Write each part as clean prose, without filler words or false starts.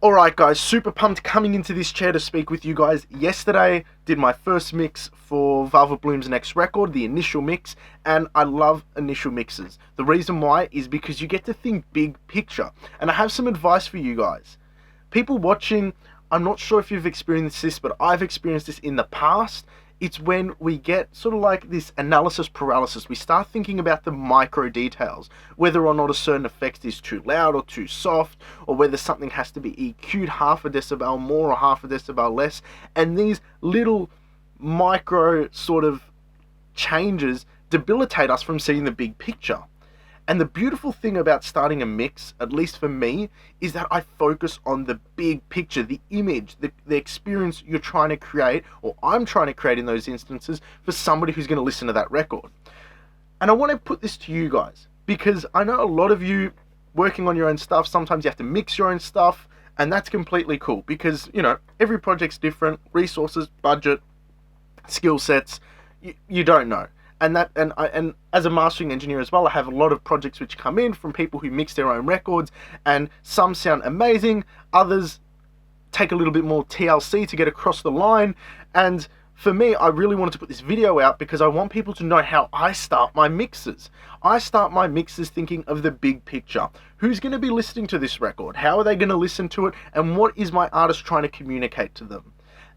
Alright guys, super pumped coming into this chair to speak with you guys. Yesterday, did my first mix for Velvet Bloom's next record, the initial mix, and I love initial mixes. The reason why is because you get to think big picture. And I have some advice for you guys. People watching, I'm not sure if you've experienced this, but I've experienced this in the past. It's when we get sort of like this analysis paralysis. We start thinking about the micro details, whether or not a certain effect is too loud or too soft, or whether something has to be EQ'd half a decibel more or half a decibel less. And these little micro sort of changes debilitate us from seeing the big picture. And the beautiful thing about starting a mix, at least for me, is that I focus on the big picture, the image, the experience you're trying to create, or I'm trying to create in those instances, for somebody who's going to listen to that record. And I want to put this to you guys, because I know a lot of you working on your own stuff, sometimes you have to mix your own stuff, and that's completely cool, because, you know, every project's different, resources, budget, skill sets, you don't know. And as a mastering engineer as well, I have a lot of projects which come in from people who mix their own records, and some sound amazing, others take a little bit more TLC to get across the line. And for me, I really wanted to put this video out because I want people to know how I start my mixes. I start my mixes thinking of the big picture. Who's going to be listening to this record? How are they going to listen to it? And what is my artist trying to communicate to them?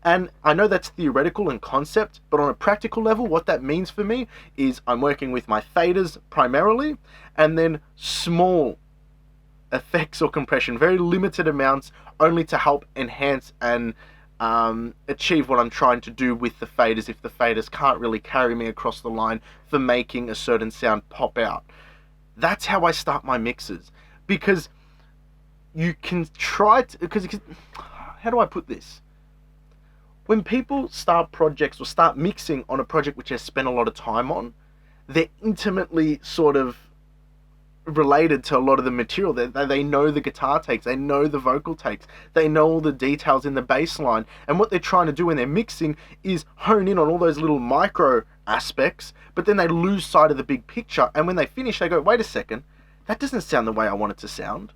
And I know that's theoretical and concept, but on a practical level, what that means for me is I'm working with my faders primarily, and then small effects or compression, very limited amounts, only to help enhance and achieve what I'm trying to do with the faders if the faders can't really carry me across the line for making a certain sound pop out. That's how I start my mixes, because you can try to, because how do I put this? When people start projects or start mixing on a project which they spent a lot of time on, they're intimately sort of related to a lot of the material. They know the guitar takes, they know the vocal takes, they know all the details in the bass line. And what they're trying to do when they're mixing is hone in on all those little micro aspects, but then they lose sight of the big picture. And when they finish, they go, wait a second, that doesn't sound the way I want it to sound.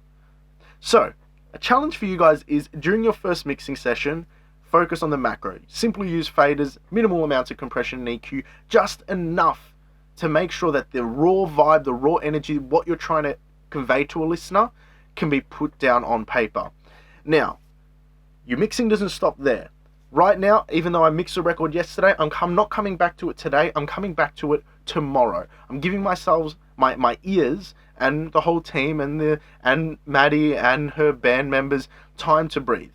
So, a challenge for you guys is during your first mixing session, focus on the macro. Simply use faders, minimal amounts of compression and EQ, just enough to make sure that the raw vibe, the raw energy, what you're trying to convey to a listener can be put down on paper. Now, your mixing doesn't stop there. Right now, even though I mixed a record yesterday, I'm not coming back to it today, I'm coming back to it tomorrow. I'm giving myself, my ears, and the whole team, and Maddie and her band members time to breathe.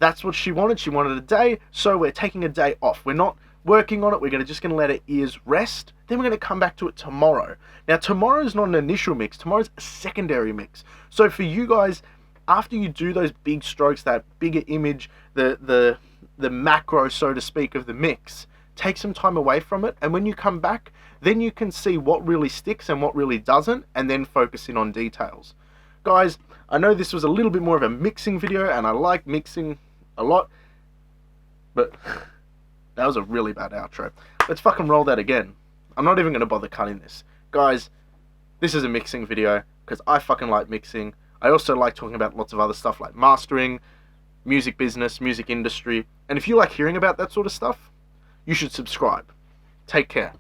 That's what she wanted. She wanted a day, so we're taking a day off. We're not working on it. We're just going to let our ears rest. Then we're going to come back to it tomorrow. Now, tomorrow is not an initial mix. Tomorrow's a secondary mix. So for you guys, after you do those big strokes, that bigger image, the macro, so to speak, of the mix, take some time away from it. And when you come back, then you can see what really sticks and what really doesn't, and then focus in on details. Guys, I know this was a little bit more of a mixing video, and I like mixing a lot, but that was a really bad outro. Let's fucking roll that again. I'm not even going to bother cutting this. Guys, this is a mixing video, because I fucking like mixing. I also like talking about lots of other stuff like mastering, music business, music industry, and if you like hearing about that sort of stuff, you should subscribe. Take care.